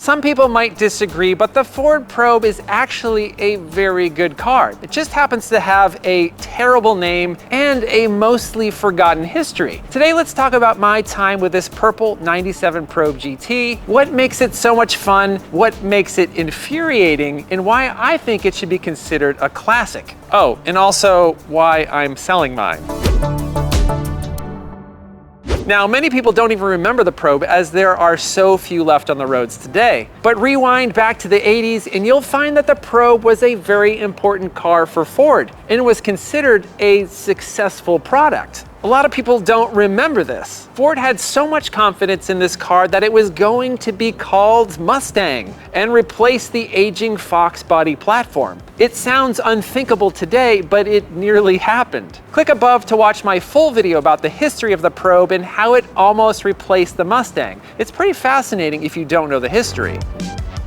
Some people might disagree, but the Ford Probe is actually a very good car. It just happens to have a terrible name and a mostly forgotten history. Today, let's talk about my time with this purple 97 Probe GT, what makes it so much fun, what makes it infuriating, and why I think it should be considered a classic. Oh, and also why I'm selling mine. Now, many people don't even remember the Probe as there are so few left on the roads today. But rewind back to the 80s and you'll find that the Probe was a very important car for Ford, and it was considered a successful product. A lot of people don't remember this. Ford had so much confidence in this car that it was going to be called Mustang and replace the aging Fox body platform. It sounds unthinkable today, but it nearly happened. Click above to watch my full video about the history of the Probe and how it almost replaced the Mustang. It's pretty fascinating if you don't know the history.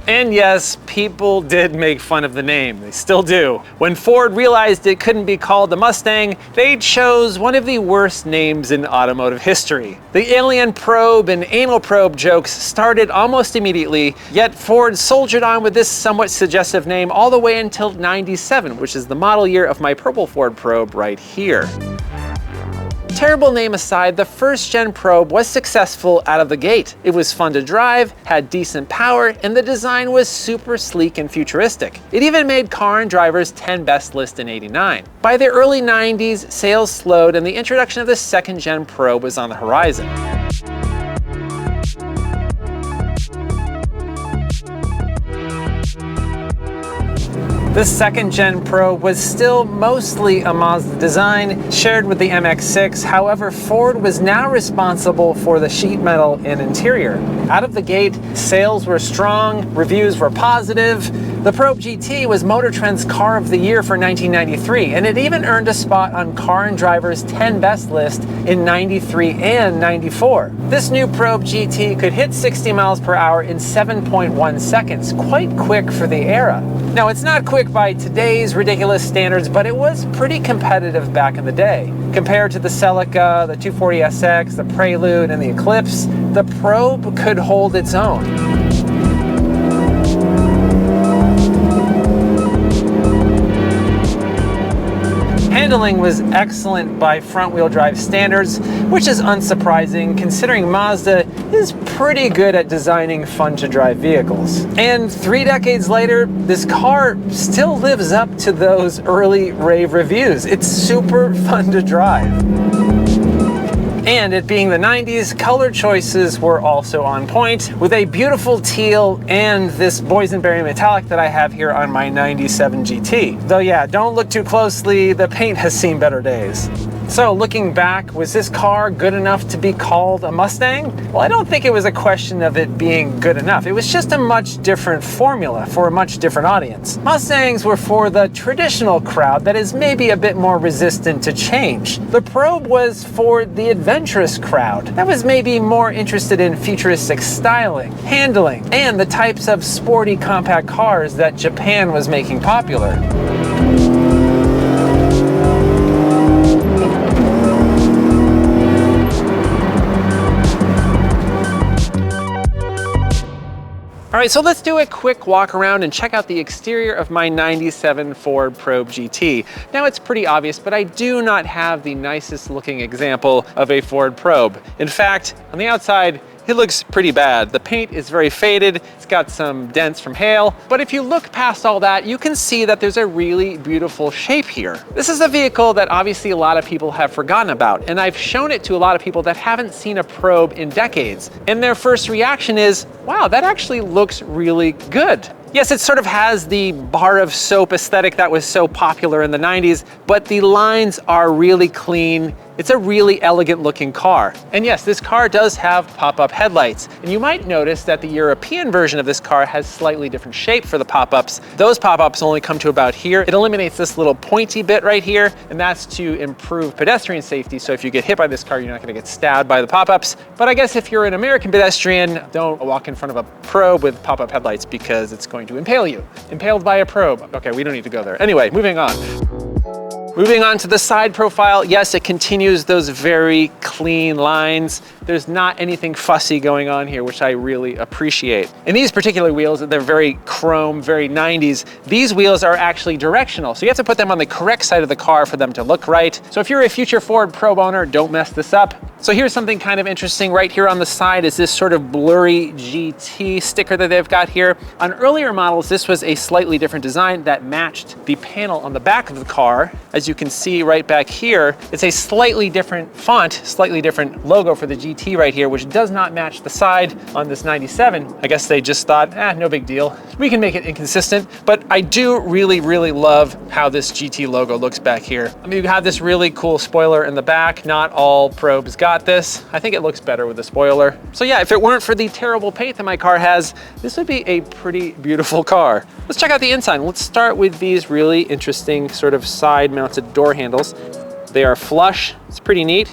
And yes, people did make fun of the name. They still do. When Ford realized it couldn't be called the Mustang, they chose one of the worst names in automotive history. The alien probe and anal probe jokes started almost immediately, yet Ford soldiered on with this somewhat suggestive name all the way until '97, which is the model year of my purple Ford Probe right here. Terrible name aside, the first gen Probe was successful out of the gate. It was fun to drive, had decent power, and the design was super sleek and futuristic. It even made Car and Driver's 10 Best list in '89. By the early '90s, sales slowed and the introduction of the second gen Probe was on the horizon. The second gen Probe was still mostly a Mazda design, shared with the MX-6. However, Ford was now responsible for the sheet metal and interior. Out of the gate, sales were strong, reviews were positive. The Probe GT was Motor Trend's Car of the Year for 1993, and it even earned a spot on Car and Driver's 10 Best list in '93 and '94. This new Probe GT could hit 60 miles per hour in 7.1 seconds, quite quick for the era. Now, it's not quick by today's ridiculous standards, but it was pretty competitive back in the day. Compared to the Celica, the 240SX, the Prelude, and the Eclipse, the Probe could hold its own. Handling was excellent by front-wheel drive standards, which is unsurprising considering Mazda is pretty good at designing fun-to-drive vehicles. And 3 decades later, this car still lives up to those early rave reviews. It's super fun to drive. And it being the '90s, color choices were also on point, with a beautiful teal and this boysenberry metallic that I have here on my '97 GT. Though yeah, don't look too closely, the paint has seen better days. So looking back, was this car good enough to be called a Mustang? Well, I don't think it was a question of it being good enough. It was just a much different formula for a much different audience. Mustangs were for the traditional crowd that is maybe a bit more resistant to change. The Probe was for the adventurous crowd that was maybe more interested in futuristic styling, handling, and the types of sporty compact cars that Japan was making popular. All right, so let's do a quick walk around and check out the exterior of my '97 Ford Probe GT. Now, it's pretty obvious, but I do not have the nicest looking example of a Ford Probe. In fact, on the outside, it looks pretty bad. The paint is very faded. It's got some dents from hail. But if you look past all that, you can see that there's a really beautiful shape here. This is a vehicle that obviously a lot of people have forgotten about, and I've shown it to a lot of people that haven't seen a Probe in decades. And their first reaction is, wow, that actually looks really good. Yes, it sort of has the bar of soap aesthetic that was so popular in the '90s, but the lines are really clean. It's a really elegant looking car. And yes, this car does have pop-up headlights. And you might notice that the European version of this car has slightly different shape for the pop-ups. Those pop-ups only come to about here. It eliminates this little pointy bit right here, and that's to improve pedestrian safety. So if you get hit by this car, you're not gonna get stabbed by the pop-ups. But I guess if you're an American pedestrian, don't walk in front of a Probe with pop-up headlights because it's going to impale you. Impaled by a Probe. Okay, we don't need to go there. Anyway, moving on. Moving on to the side profile, yes, it continues those very clean lines. There's not anything fussy going on here, which I really appreciate. And these particular wheels, they're very chrome, very 90s. These wheels are actually directional, so you have to put them on the correct side of the car for them to look right. So if you're a future Ford Probe owner, don't mess this up. So here's something kind of interesting. Right here on the side is this sort of blurry GT sticker that they've got here. On earlier models, this was a slightly different design that matched the panel on the back of the car. As you can see right back here, it's a slightly different font, slightly different logo for the GT right here, which does not match the side on this 97. I guess they just thought, no big deal. We can make it inconsistent, but I do really, really love how this GT logo looks back here. I mean, you have this really cool spoiler in the back. Not all Probes got this. I think it looks better with the spoiler. So yeah, if it weren't for the terrible paint that my car has, this would be a pretty beautiful car. Let's check out the inside. Let's start with these really interesting sort of side mounted door handles. They are flush. It's pretty neat.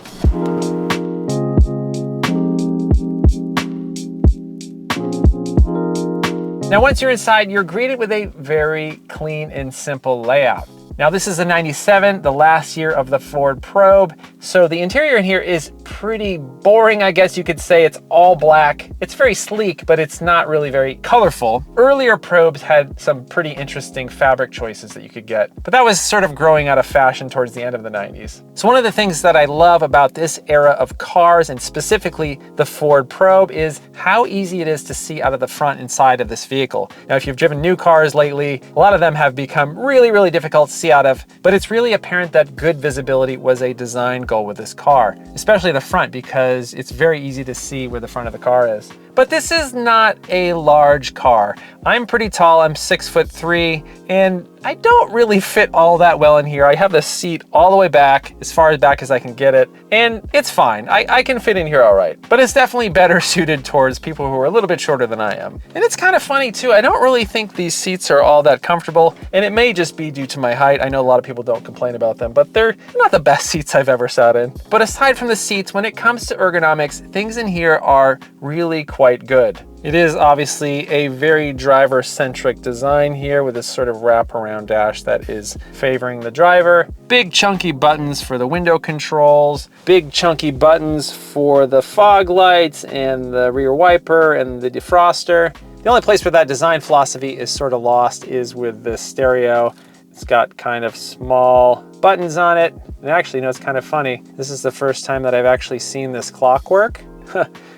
Now, once you're inside, you're greeted with a very clean and simple layout. Now, this is a 97, the last year of the Ford Probe. So the interior in here is pretty boring, I guess you could say. It's all black. It's very sleek, but it's not really very colorful. Earlier Probes had some pretty interesting fabric choices that you could get, but that was sort of growing out of fashion towards the end of the 90s. So one of the things that I love about this era of cars, and specifically the Ford Probe, is how easy it is to see out of the front and side of this vehicle. Now, if you've driven new cars lately, a lot of them have become really, really difficult to see out of, but it's really apparent that good visibility was a design goal with this car, especially the front, because it's very easy to see where the front of the car is. But this is not a large car. I'm pretty tall, I'm 6'3", and I don't really fit all that well in here. I have the seat all the way back, as far back as I can get it, and it's fine. I can fit in here all right, but it's definitely better suited towards people who are a little bit shorter than I am. And it's kind of funny too, I don't really think these seats are all that comfortable, and it may just be due to my height. I know a lot of people don't complain about them, but they're not the best seats I've ever sat in. But aside from the seats, when it comes to ergonomics, things in here are really quite good. It is obviously a very driver-centric design here with this sort of wraparound dash that is favoring the driver. Big chunky buttons for the window controls, big chunky buttons for the fog lights and the rear wiper and the defroster. The only place where that design philosophy is sort of lost is with the stereo. It's got kind of small buttons on it. And actually, you know, it's kind of funny. This is the first time that I've actually seen this clock work.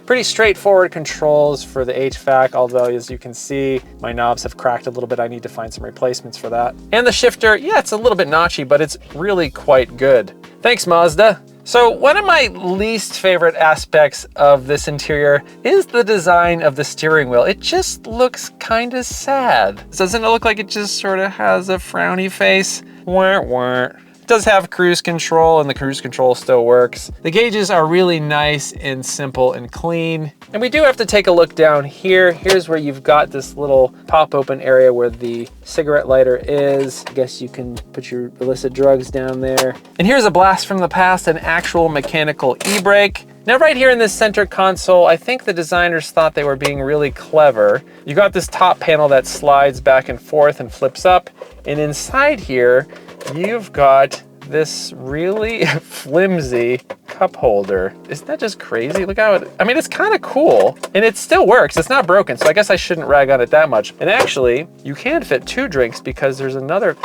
Pretty straightforward controls for the HVAC, although as you can see, my knobs have cracked a little bit. I need to find some replacements for that. And the shifter, yeah, it's a little bit notchy, but it's really quite good. Thanks, Mazda. So one of my least favorite aspects of this interior is the design of the steering wheel. It just looks kind of sad. Doesn't it look like it just sort of has a frowny face? Wah, wah. Does have cruise control, and the cruise control still works. The gauges are really nice and simple and clean. And we do have to take a look down here. Here's where you've got this little pop open area where the cigarette lighter is. I guess you can put your illicit drugs down there. And here's a blast from the past, an actual mechanical e-brake. Now right here in this center console, I think the designers thought they were being really clever. You got this top panel that slides back and forth and flips up. And inside here, you've got this really flimsy cup holder. Isn't that just crazy? Look how I mean, it's kind of cool, and it still works. It's not broken, so I guess I shouldn't rag on it that much. And actually, you can fit 2 drinks because there's another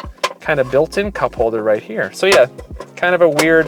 kind of built-in cup holder right here. So yeah, kind of a weird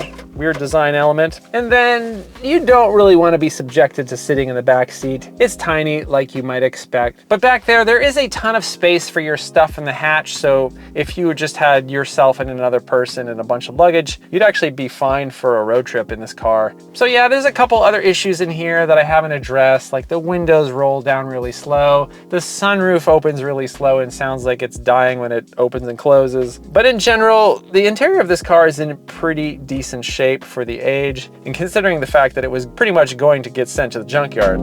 design element. And then you don't really want to be subjected to sitting in the back seat. It's tiny, like you might expect. But back there is a ton of space for your stuff in the hatch. So if you just had yourself and another person and a bunch of luggage, you'd actually be fine for a road trip in this car. So yeah, there's a couple other issues in here that I haven't addressed, like the windows roll down really slow. The sunroof opens really slow and sounds like it's dying when it opens and closes. But in general, the interior of this car is in pretty decent shape for the age, and considering the fact that it was pretty much going to get sent to the junkyard.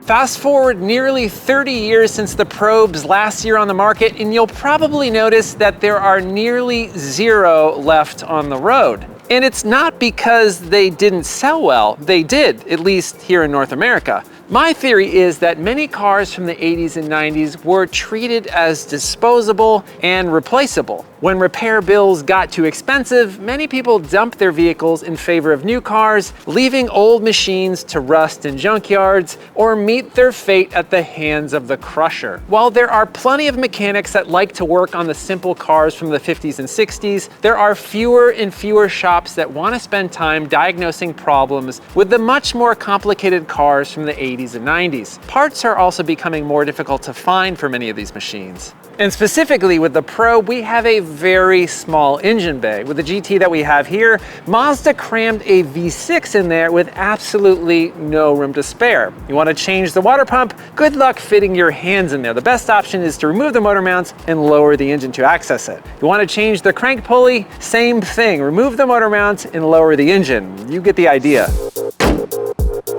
Fast forward nearly 30 years since the Probe's last year on the market, and you'll probably notice that there are nearly 0 left on the road. And it's not because they didn't sell well. They did, at least here in North America. My theory is that many cars from the 80s and 90s were treated as disposable and replaceable. When repair bills got too expensive, many people dumped their vehicles in favor of new cars, leaving old machines to rust in junkyards or meet their fate at the hands of the crusher. While there are plenty of mechanics that like to work on the simple cars from the 50s and 60s, there are fewer and fewer shops that want to spend time diagnosing problems with the much more complicated cars from the 80s and 90s. Parts are also becoming more difficult to find for many of these machines. And specifically with the Probe, we have a very small engine bay. With the GT that we have here, Mazda crammed a V6 in there with absolutely no room to spare. You want to change the water pump? Good luck fitting your hands in there. The best option is to remove the motor mounts and lower the engine to access it. You want to change the crank pulley? Same thing. Remove the motor mounts and lower the engine. You get the idea.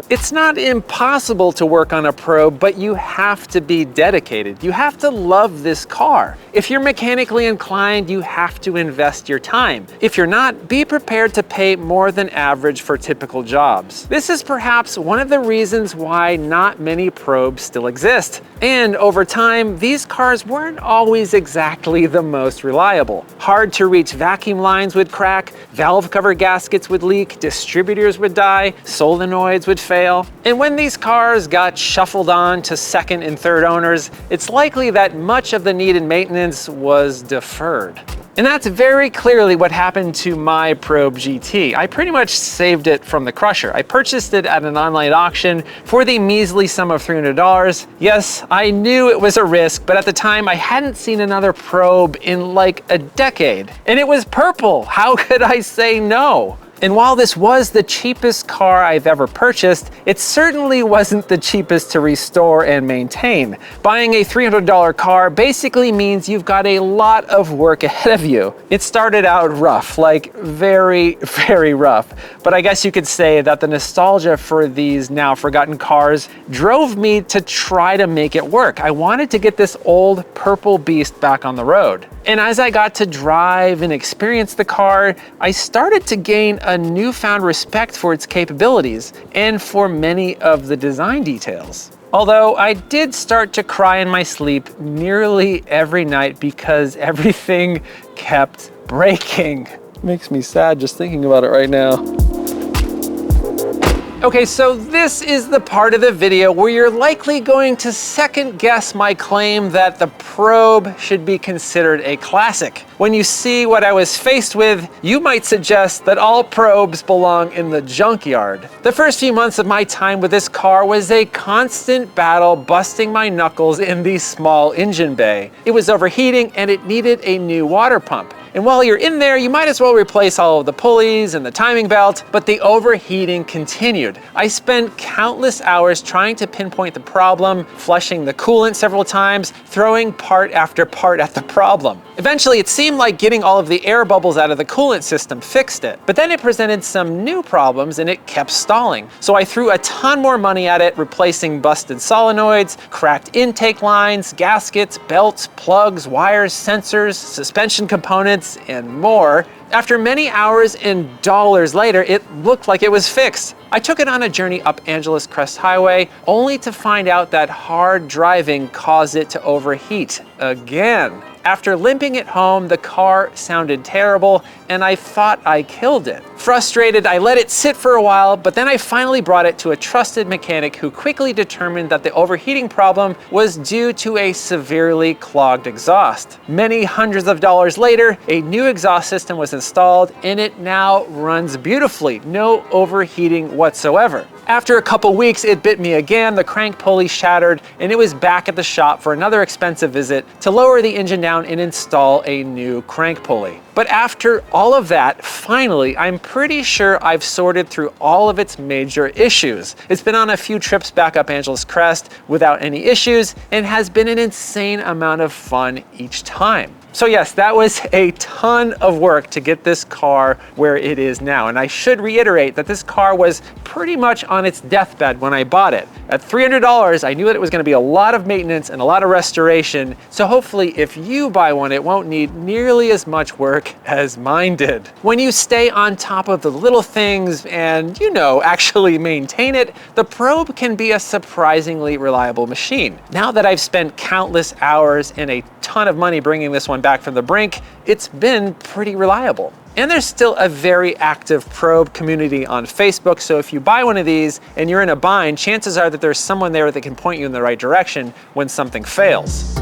It's not impossible to work on a Probe, but you have to be dedicated. You have to love this car. If you're mechanically inclined, you have to invest your time. If you're not, be prepared to pay more than average for typical jobs. This is perhaps one of the reasons why not many Probes still exist. And over time, these cars weren't always exactly the most reliable. Hard to reach vacuum lines would crack, valve cover gaskets would leak, distributors would die, solenoids would fail. And when these cars got shuffled on to second and third owners, it's likely that much of the needed maintenance was deferred. And that's very clearly what happened to my Probe GT. I pretty much saved it from the crusher. I purchased it at an online auction for the measly sum of $300. Yes, I knew it was a risk, but at the time I hadn't seen another Probe in like a decade. And it was purple. How could I say no? And while this was the cheapest car I've ever purchased, it certainly wasn't the cheapest to restore and maintain. Buying a $300 car basically means you've got a lot of work ahead of you. It started out rough, like very, very rough. But I guess you could say that the nostalgia for these now forgotten cars drove me to try to make it work. I wanted to get this old purple beast back on the road. And as I got to drive and experience the car, I started to gain a newfound respect for its capabilities and for many of the design details. Although I did start to cry in my sleep nearly every night because everything kept breaking. Makes me sad just thinking about it right now. Okay, so this is the part of the video where you're likely going to second guess my claim that the Probe should be considered a classic. When you see what I was faced with, you might suggest that all Probes belong in the junkyard. The first few months of my time with this car was a constant battle busting my knuckles in the small engine bay. It was overheating and it needed a new water pump. And while you're in there, you might as well replace all of the pulleys and the timing belt, but the overheating continued. I spent countless hours trying to pinpoint the problem, flushing the coolant several times, throwing part after part at the problem. Eventually, it seemed like getting all of the air bubbles out of the coolant system fixed it. But then it presented some new problems and it kept stalling. So I threw a ton more money at it, replacing busted solenoids, cracked intake lines, gaskets, belts, plugs, wires, sensors, suspension components, and more. After many hours and dollars later, it looked like it was fixed. I took it on a journey up Angeles Crest Highway, only to find out that hard driving caused it to overheat again. After limping it home, the car sounded terrible, and I thought I killed it. Frustrated, I let it sit for a while, but then I finally brought it to a trusted mechanic who quickly determined that the overheating problem was due to a severely clogged exhaust. Many hundreds of dollars later, a new exhaust system was installed, and it now runs beautifully. No overheating whatsoever. After a couple weeks, it bit me again, the crank pulley shattered, and it was back at the shop for another expensive visit to lower the engine down and install a new crank pulley. But after all of that, finally, I'm pretty sure I've sorted through all of its major issues. It's been on a few trips back up Angeles Crest without any issues and has been an insane amount of fun each time. So yes, that was a ton of work to get this car where it is now. And I should reiterate that this car was pretty much on its deathbed when I bought it. At $300, I knew that it was going to be a lot of maintenance and a lot of restoration. So hopefully if you buy one, it won't need nearly as much work as mine did. When you stay on top of the little things and, actually maintain it, the Probe can be a surprisingly reliable machine. Now that I've spent countless hours and a ton of money bringing this one back from the brink, it's been pretty reliable. And there's still a very active probe community on Facebook, so if you buy one of these and you're in a bind, chances are that there's someone there that can point you in the right direction when something fails.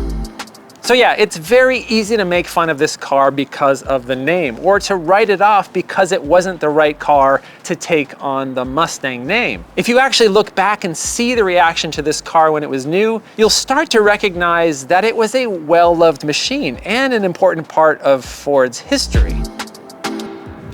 So yeah, it's very easy to make fun of this car because of the name, or to write it off because it wasn't the right car to take on the Mustang name. If you actually look back and see the reaction to this car when it was new, you'll start to recognize that it was a well-loved machine and an important part of Ford's history.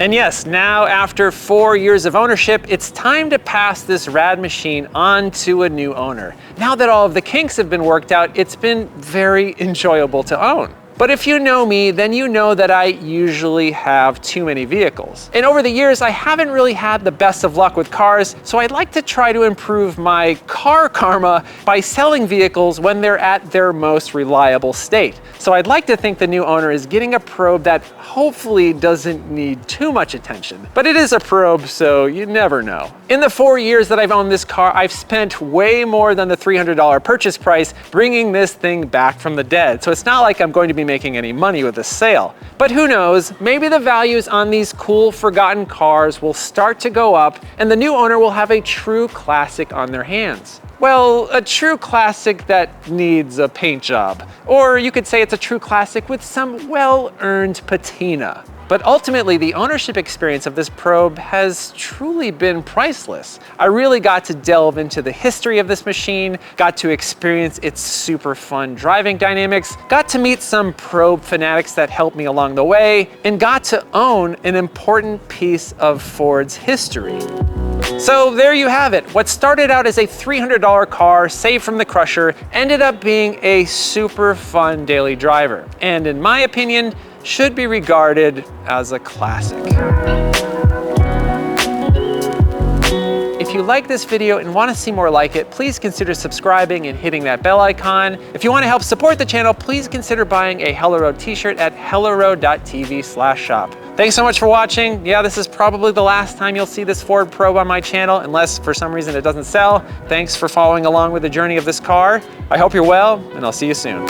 And yes, now after 4 years of ownership, it's time to pass this rad machine on to a new owner. Now that all of the kinks have been worked out, it's been very enjoyable to own. But if you know me, then you know that I usually have too many vehicles. And over the years, I haven't really had the best of luck with cars, so I'd like to try to improve my car karma by selling vehicles when they're at their most reliable state. So I'd like to think the new owner is getting a probe that hopefully doesn't need too much attention. But it is a probe, so you never know. In the 4 years that I've owned this car, I've spent way more than the $300 purchase price bringing this thing back from the dead. So it's not like I'm going to be making any money with this sale. But who knows, maybe the values on these cool forgotten cars will start to go up and the new owner will have a true classic on their hands. Well, a true classic that needs a paint job. Or you could say it's a true classic with some well-earned patina. But ultimately, the ownership experience of this probe has truly been priceless. I really got to delve into the history of this machine, got to experience its super fun driving dynamics, got to meet some probe fanatics that helped me along the way, and got to own an important piece of Ford's history. So there you have it. What started out as a $300 car saved from the crusher ended up being a super fun daily driver. And in my opinion, should be regarded as a classic. If you like this video and want to see more like it, please consider subscribing and hitting that bell icon. If you want to help support the channel, please consider buying a Hello Road t-shirt at helloroad.tv/shop. Thanks so much for watching. Yeah, this is probably the last time you'll see this Ford probe on my channel, unless for some reason it doesn't sell. Thanks for following along with the journey of this car. I hope you're well, and I'll see you soon.